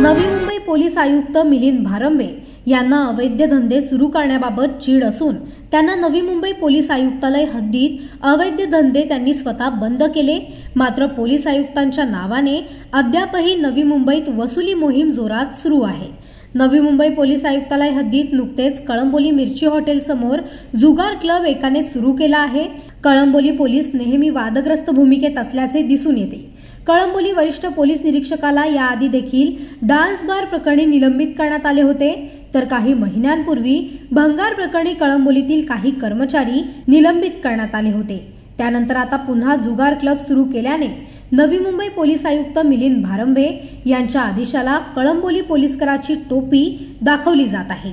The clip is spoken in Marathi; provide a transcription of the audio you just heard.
नवी मुंबई पोलीस आयुक्त मिलिंद भारंबे यांना अवैध धंदे सुरू करण्याबाबत चीड असून त्यांना नवी मुंबई पोलीस आयुक्तालय हद्दीत अवैध धंदे त्यांनी स्वतः बंद केले। मात्र पोलीस आयुक्तांच्या नावाने अद्यापही नवी मुंबईत वसुली मोहीम जोरात सुरू आहे। नवी मुंबई पोलीस आयुक्तालय हद्दीत नुकतेच कळंबोली मिर्ची हॉटेल समोर जुगार क्लब एकाने सुरू केला आहे। कळंबोली पोलीस नेहमी वादग्रस्त भूमिकेत असल्याचे दिसून येते। कळंबोली वरिष्ठ पोलीस निरीक्षकाला याआधी देखील डान्स बार प्रकरणी निलंबित करण्यात आले होते, तर काही महिन्यांपूर्वी भंगार प्रकरणी कळंबोलीतील काही कर्मचारी निलंबित करण्यात आले होते। त्यानंतर आता पुन्हा जुगार क्लब सुरू केल्याने नवी मुंबई पोलीस आयुक्त मिलिंद भारंबे यांच्या आदेशाला कळंबोली पोलीसकराची टोपी दाखवली जात आहे।